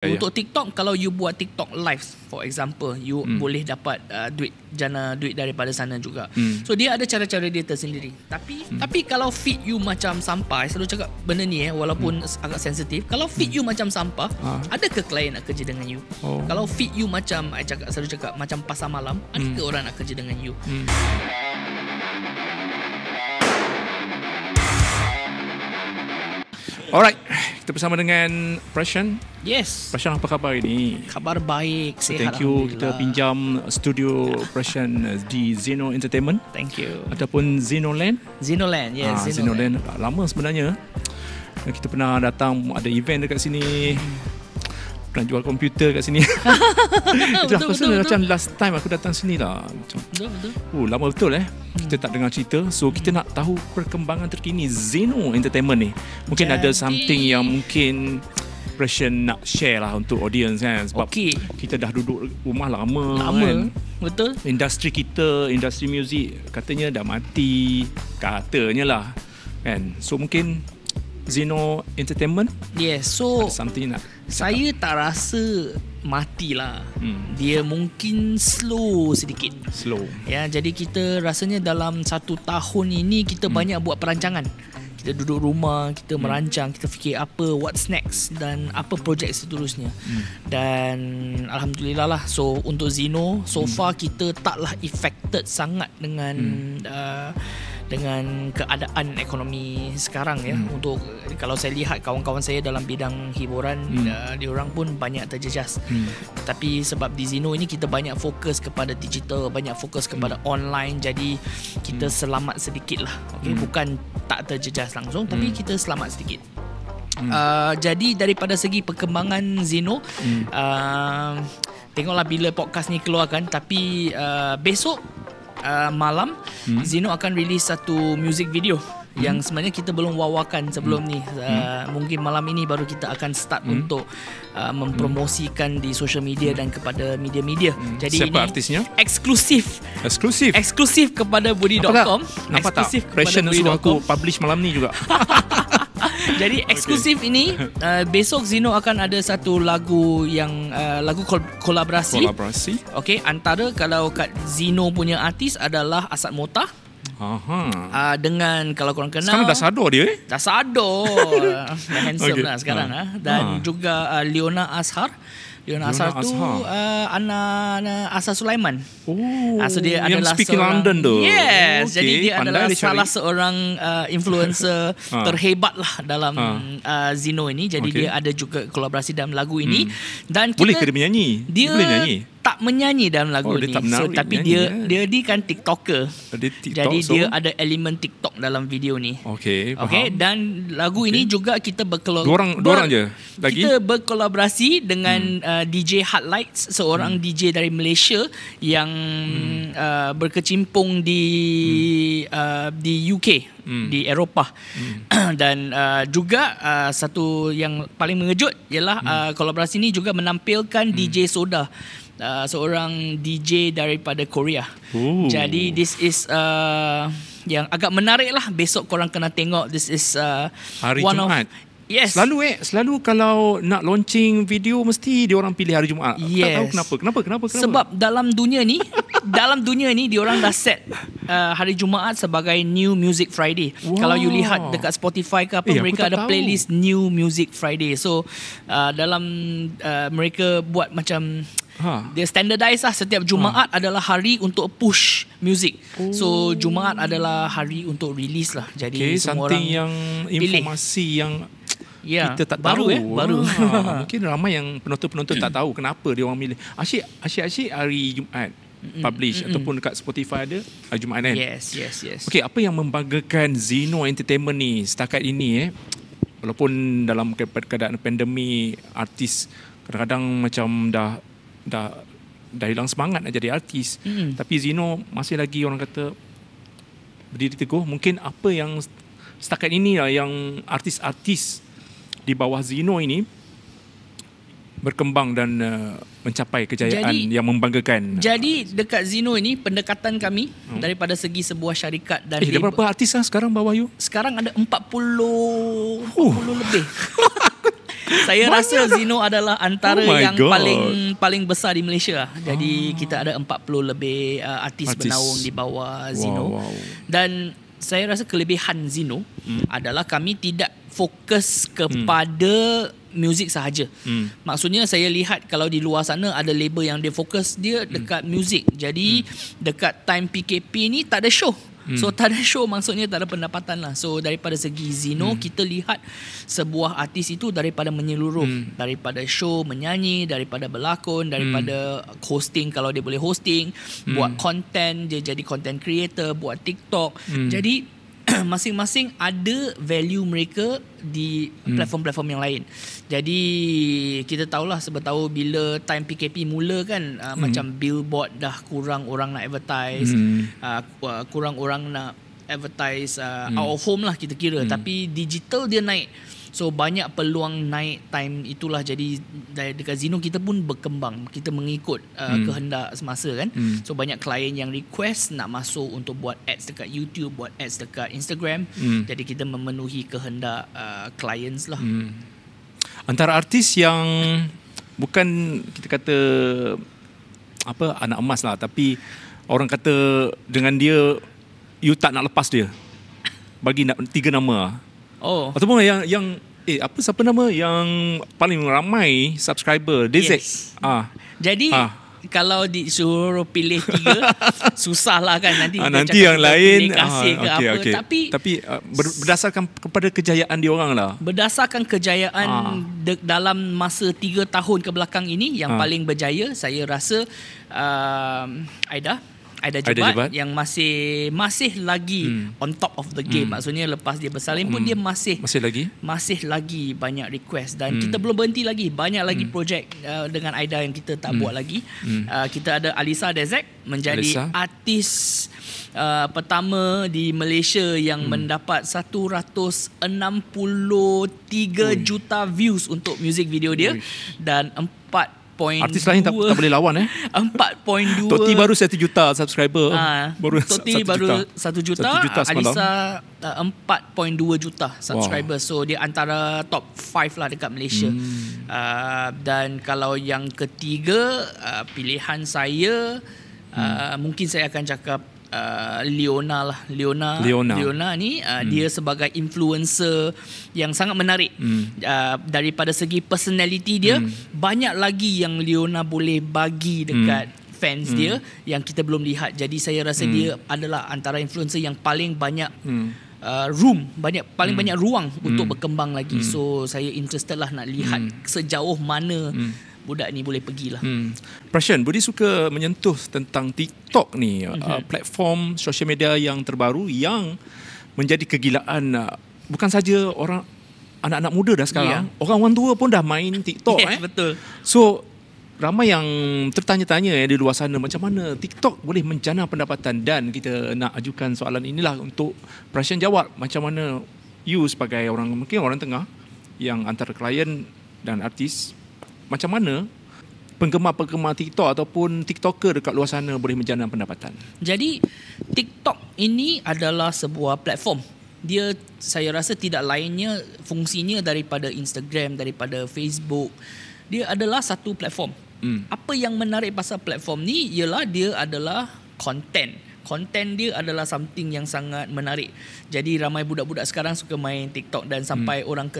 Untuk TikTok, kalau you buat TikTok live for example, you boleh dapat duit daripada sana juga. So dia ada cara-cara dia tersendiri. Tapi kalau feed you macam sampah, saya selalu cakap benda ni walaupun agak sensitif, kalau feed you macam sampah, ada ke klien nak kerja dengan you? Kalau feed you macam selalu cakap macam pasar malam, ada ke orang nak kerja dengan you? Alright, kita bersama dengan Prashan. Yes. Prashan, apa khabar ini? Khabar baik, sihat. Thank you, kita pinjam studio Prashan di Zeno Entertainment. Thank you. Ataupun Zenoland. Zenoland, yes. Zenoland. Lama sebenarnya. Kita pernah datang, ada event dekat sini. Pernah jual komputer kat sini. Itu aku rasa macam last time aku datang sini lah. Betul. Lama betul kita tak dengar cerita. So kita nak tahu perkembangan terkini Zeno Entertainment ni. Mungkin ada something yang mungkin Prashan nak share lah untuk audience kan. Sebab kita dah duduk rumah lama kan. Betul. Industri kita, industri muzik katanya dah mati. Katanya lah kan. So mungkin Zeno Entertainment, yes. So something nak saya tak rasa matilah. Dia mungkin slow sedikit. Ya, jadi kita rasanya dalam 1 tahun ini kita banyak buat perancangan. Kita duduk rumah, kita merancang, kita fikir apa what's next dan apa projek seterusnya. Dan alhamdulillah lah, so untuk Zeno so far kita taklah affected sangat dengan keadaan ekonomi sekarang ya. Untuk kalau saya lihat kawan-kawan saya dalam bidang hiburan, diorang pun banyak terjejas. Tapi sebab di Zeno ini kita banyak fokus kepada digital, banyak fokus kepada online, jadi kita selamat sedikit lah. Bukan tak terjejas langsung, tapi kita selamat sedikit. Jadi daripada segi perkembangan Zeno, tengoklah bila podcast ni keluarkan. Tapi besok malam Zeno akan release satu music video yang sebenarnya kita belum wawakan sebelum ni. Mungkin malam ini baru kita akan start untuk mempromosikan di social media dan kepada media-media. Jadi siapa ini artisnya? Eksklusif kepada Budi.com. Nampak tak? Prashan suruh aku publish malam ni juga. Jadi eksklusif ini besok Zeno akan ada satu lagu yang lagu kolaborasi. Antara kalau kat Zeno punya artis adalah Asad Motah. Dengan kalau korang kenal, sekarang dah sadar dia dah sadar. Dah handsome lah sekarang dan juga Leona Azhar. Leona Azhar tu anak Asa Sulaiman. So dia yang adalah speaking seorang London tu. Yes, jadi dia adalah salah cari seorang influencer terhebat lah dalam Zeno ini. Jadi dia ada juga kolaborasi dalam lagu ini. Dan kita, boleh ke dia menyanyi? Dia boleh nyanyi? Tak menyanyi dalam lagu ni. Tapi dia kan TikToker. Jadi dia ada elemen TikTok dalam video ni. Faham. Dan lagu ini juga kita dua orang je lagi. Kita berkolaborasi dengan DJ Heartlights, seorang DJ dari Malaysia yang berkecimpung di UK, di Eropah. Dan juga satu yang paling mengejut ialah kolaborasi ini juga menampilkan DJ Soda, seorang DJ daripada Korea. Jadi this is yang agak menarik lah. Besok korang kena tengok. This is hari Jumaat. Yes. Selalu kalau nak launching video mesti dia orang pilih hari Jumaat. Yes. Tak tahu kenapa? Sebab dalam dunia ni diorang dah set hari Jumaat sebagai New Music Friday. Kalau you lihat dekat Spotify ke apa, mereka ada playlist New Music Friday. So dalam mereka buat macam dia standardize lah. Setiap Jumaat adalah hari untuk push music. So Jumaat adalah hari untuk release lah. Jadi semua orang yang informasi yang kita tak baru tahu. Baru. Mungkin ramai yang penonton-penonton tak tahu kenapa dia orang milih asyik hari Jumaat publish ataupun dekat Spotify ada hari Jumaat kan. Yes. Okey, apa yang membanggakan Zeno Entertainment ni setakat ini walaupun dalam keadaan pandemik, artis kadang-kadang macam dah hilang semangat nak jadi artis. Tapi Zeno masih lagi orang kata berdiri teguh. Mungkin apa yang setakat ini lah yang artis-artis di bawah Zeno ini berkembang dan mencapai kejayaan yang membanggakan. Jadi dekat Zeno ini pendekatan kami daripada segi sebuah syarikat dan ada berapa artis sekarang bawah you? Sekarang ada 40 lebih. Saya rasa Zino adalah antara yang God. paling besar di Malaysia. Jadi kita ada 40 lebih artis bernaung di bawah Zino. Dan saya rasa kelebihan Zino adalah kami tidak fokus kepada muzik sahaja. Maksudnya saya lihat kalau di luar sana ada label yang dia fokus dia dekat muzik. Jadi dekat time PKP ni tak ada show. So tak ada show, maksudnya tak ada pendapatan lah. So daripada segi Zino, kita lihat sebuah artis itu daripada menyeluruh, daripada show, menyanyi, daripada berlakon, daripada hosting kalau dia boleh hosting, buat content, dia jadi content creator, buat TikTok. Jadi masing-masing ada value mereka di platform-platform yang lain. Jadi kita tahulah sebetahu bila time PKP mula kan, macam billboard dah kurang orang nak advertise, kurang orang nak advertise out of home lah kita kira. Tapi digital dia naik. So banyak peluang naik time itulah. Jadi dekat Zino kita pun berkembang, kita mengikut kehendak semasa kan. So banyak klien yang request nak masuk untuk buat ads dekat YouTube, buat ads dekat Instagram. Jadi kita memenuhi kehendak clients lah. Antara artis yang bukan kita kata apa anak emas lah, tapi orang kata dengan dia you tak nak lepas dia, bagi 3 nama. Oh. Ataupun yang siapa nama yang paling ramai subscriber? DZ. Yes. Jadi kalau disuruh pilih 3 susah lah kan nanti yang lain kasih ke apa. Tapi berdasarkan kepada kejayaan diorang lah. Berdasarkan kejayaan dalam masa 3 tahun ke belakang ini yang paling berjaya saya rasa Aida Jebat yang masih lagi on top of the game. Maksudnya lepas dia bersalin pun dia masih lagi banyak request. Dan kita belum berhenti lagi. Banyak lagi projek dengan Aida yang kita tak buat lagi. Kita ada Alisa Dezek menjadi artis pertama di Malaysia yang mendapat 163 juta views untuk music video dia. Dan artis lain tak boleh lawan 4.2. Toti baru 1 juta subscriber. Toti baru 1 juta. Alisa 4.2 juta subscriber. So dia antara top 5 lah dekat Malaysia. Dan kalau yang ketiga pilihan saya mungkin saya akan cakap Leona lah. Leona ni dia sebagai influencer yang sangat menarik. Daripada segi personality dia, banyak lagi yang Leona boleh bagi dekat fans dia yang kita belum lihat. Jadi saya rasa dia adalah antara influencer yang paling banyak banyak ruang untuk berkembang lagi. So saya interested lah nak lihat sejauh mana budak ni boleh pergilah. Prashan, Budi suka menyentuh tentang TikTok ni, platform sosial media yang terbaru yang menjadi kegilaan bukan saja orang anak-anak muda dah sekarang, orang tua pun dah main TikTok. Betul. So ramai yang tertanya-tanya di luar sana macam mana TikTok boleh menjana pendapatan, dan kita nak ajukan soalan inilah untuk Prashan jawab. Macam mana you sebagai mungkin orang tengah yang antara klien dan artis, macam mana penggemar-penggemar TikTok ataupun TikToker dekat luar sana boleh menjana pendapatan? Jadi TikTok ini adalah sebuah platform. Dia saya rasa tidak lainnya fungsinya daripada Instagram, daripada Facebook. Dia adalah satu platform. Apa yang menarik pasal platform ni ialah dia adalah konten. Konten dia adalah something yang sangat menarik. Jadi ramai budak-budak sekarang suka main TikTok, dan sampai orang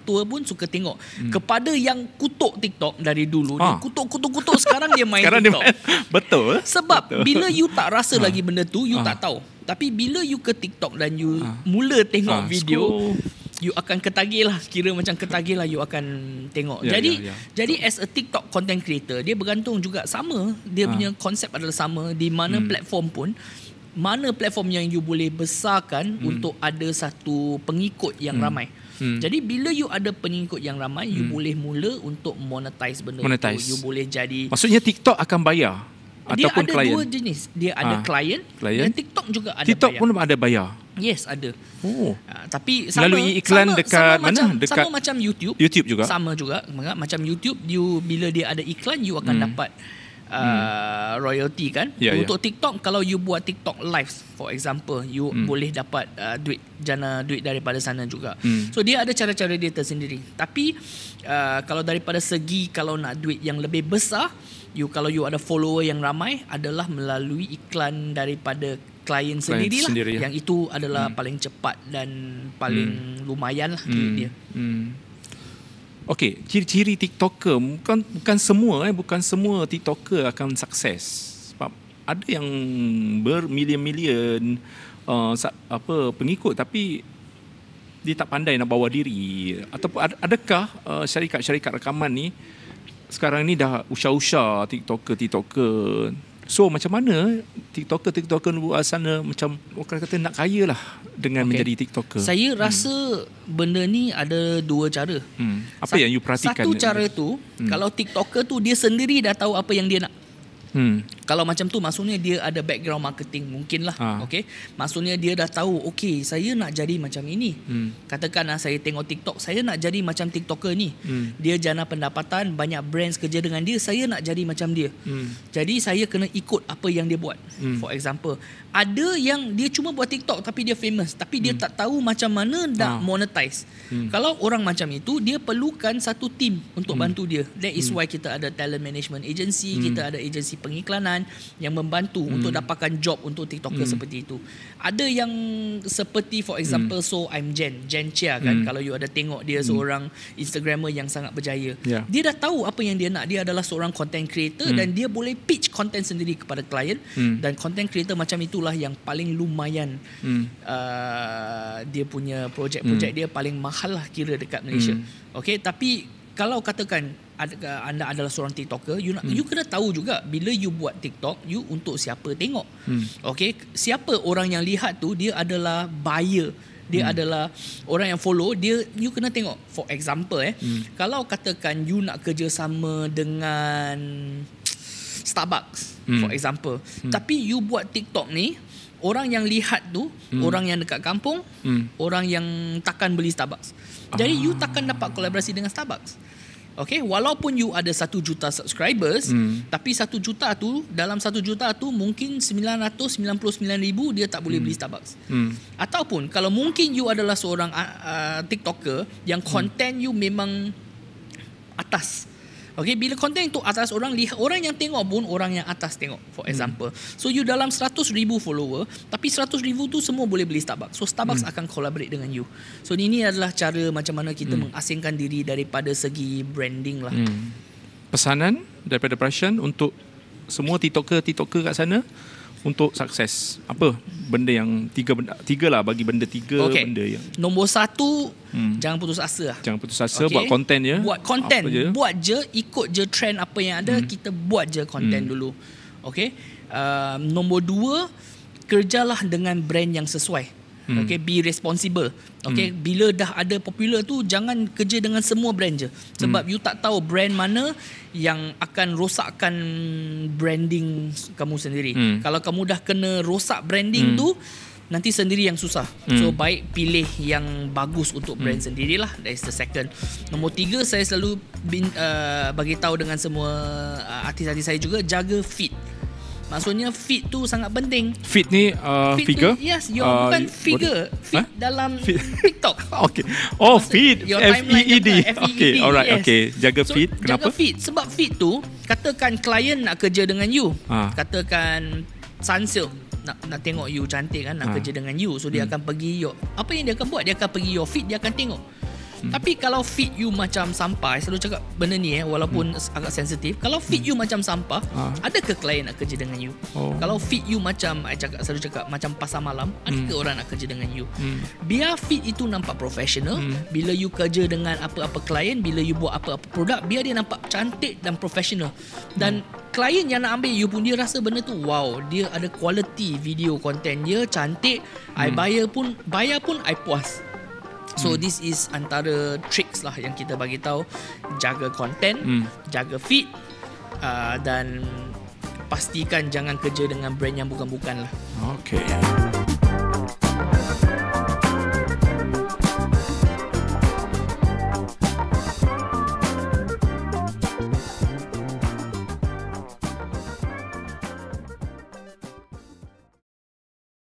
tua pun suka tengok. Kepada yang kutuk TikTok dari dulu, dia kutuk sekarang dia main TikTok. Betul. Sebab bila you tak rasa lagi benda tu, you tak tahu. Tapi bila you ke TikTok dan you mula tengok video, you akan ketagih lah. Kira macam ketagih lah you akan tengok. Jadi as a TikTok content creator, dia bergantung juga sama. Dia punya konsep adalah sama. Di mana platform pun, mana platform yang you boleh besarkan untuk ada satu pengikut yang ramai. Jadi bila you ada pengikut yang ramai, you boleh mula untuk monetize benda itu. You boleh jadi, maksudnya TikTok akan bayar? Dia ataupun ada klien? Dua jenis. Dia ada klien dan TikTok juga ada TikTok bayar. pun ada bayar? Yes, ada. Tapi melalui iklan dekat mana? Sama macam YouTube. YouTube juga? Sama juga. Macam YouTube, you bila dia ada iklan, you akan dapat royalty kan. Untuk TikTok, kalau you buat TikTok live for example, you boleh dapat duit daripada sana juga. So dia ada cara-cara dia tersendiri. Tapi kalau daripada segi kalau nak duit yang lebih besar, kalau you ada follower yang ramai, adalah melalui iklan daripada klien sendirilah. Yang itu adalah paling cepat dan paling lumayan lah duit dia. Okey, ciri-ciri TikToker bukan semua TikToker akan sukses. Sebab ada yang bermilion-milion pengikut tapi dia tak pandai nak bawa diri. Ataupun adakah syarikat-syarikat rakaman ni sekarang ni dah usha-usha TikToker. So macam mana TikToker luar sana macam orang kata nak kaya lah dengan menjadi TikToker? Saya rasa benda ni ada dua cara. Apa yang you perhatikan? Satu cara tu, kalau TikToker tu dia sendiri dah tahu apa yang dia nak. Kalau macam tu maksudnya dia ada background marketing mungkin lah. Okay? Maksudnya dia dah tahu, okay, saya nak jadi macam ini. Katakanlah saya tengok TikTok, saya nak jadi macam TikToker ni. Dia jana pendapatan, banyak brands kerja dengan dia, saya nak jadi macam dia. Jadi saya kena ikut apa yang dia buat. For example, ada yang dia cuma buat TikTok tapi dia famous, tapi dia tak tahu macam mana nak monetize. Kalau orang macam itu, dia perlukan satu team untuk bantu dia. That is why kita ada talent management agency, kita ada agensi pengiklanan yang membantu untuk dapatkan job untuk TikToker seperti itu. Ada yang seperti for example So I'm Jen Chia kan, kalau you ada tengok dia seorang Instagrammer yang sangat berjaya. Dia dah tahu apa yang dia nak. Dia adalah seorang content creator dan dia boleh pitch content sendiri kepada klien, dan content creator macam itulah yang paling lumayan. Dia punya projek-projek dia paling mahal lah kira dekat Malaysia. Okay, tapi kalau katakan anda adalah seorang TikToker, you kena tahu juga bila you buat TikTok, you untuk siapa tengok. Okay, siapa orang yang lihat tu, dia adalah buyer, dia adalah orang yang follow dia. You kena tengok. For example kalau katakan you nak kerjasama dengan Starbucks for example, tapi you buat TikTok ni, orang yang lihat tu orang yang dekat kampung, orang yang takkan beli Starbucks. Jadi you takkan dapat kolaborasi dengan Starbucks. Okay, walaupun you ada 1 juta subscribers, tapi 1 juta tu, dalam 1 juta tu mungkin 999,000 dia tak boleh beli Starbucks. Ataupun kalau mungkin you adalah seorang TikToker yang content you memang atas. Okay, bila konten itu atas, orang lihat, orang yang tengok pun orang yang atas tengok for example. So you dalam 100,000 follower, tapi 100,000 tu semua boleh beli Starbucks. So Starbucks akan collaborate dengan you. So ini adalah cara macam mana kita mengasingkan diri daripada segi branding lah. Pesanan daripada Prashan untuk semua TikToker kat sana untuk sukses, apa benda yang tiga lah, bagi benda tiga benda yang nombor 1, jangan putus asa lah. Jangan putus asa, buat konten je. Buat konten, buat je, ikut je trend apa yang ada, kita buat je konten dulu. Okay. Nombor 2, kerjalah dengan brand yang sesuai. Okay, be responsible. Okay, bila dah ada popular tu, jangan kerja dengan semua brand je, sebab you tak tahu brand mana yang akan rosakkan branding kamu sendiri. Kalau kamu dah kena rosak branding tu, nanti sendiri yang susah. So baik pilih yang bagus untuk brand sendirilah. That is the second. Nombor 3, saya selalu bagi tahu dengan semua artis-artis saya juga, jaga fit. Maksudnya fit tu sangat penting. Fit ni fit figure? Tu, yes, bukan figure. Fit dalam TikTok. Okay. Oh, fit. FEED. Okay, alright. Yes. Okay, jaga fit. Kenapa? Jaga fit. Sebab fit tu, katakan klien nak kerja dengan you. Katakan Sunsilk nak tengok you cantik kan, nak kerja dengan you. So dia akan pergi apa yang dia akan buat? Dia akan pergi your feed, dia akan tengok. Tapi kalau feed you macam sampah, saya selalu cakap benda ni walaupun agak sensitif, kalau feed you macam sampah, adakah klien nak kerja dengan you? Kalau feed you macam selalu cakap macam pasar malam, adakah orang nak kerja dengan you? Biar feed itu nampak profesional. Bila you kerja dengan apa-apa klien, bila you buat apa-apa produk, biar dia nampak cantik dan profesional. Dan klien yang nak ambil you pun, dia rasa benda tu wow, dia ada quality video content dia cantik. I bayar pun I puas. So this is antara tricks lah yang kita bagi tahu. Jaga content, jaga feed, dan pastikan jangan kerja dengan brand yang bukan-bukan lah. Okay.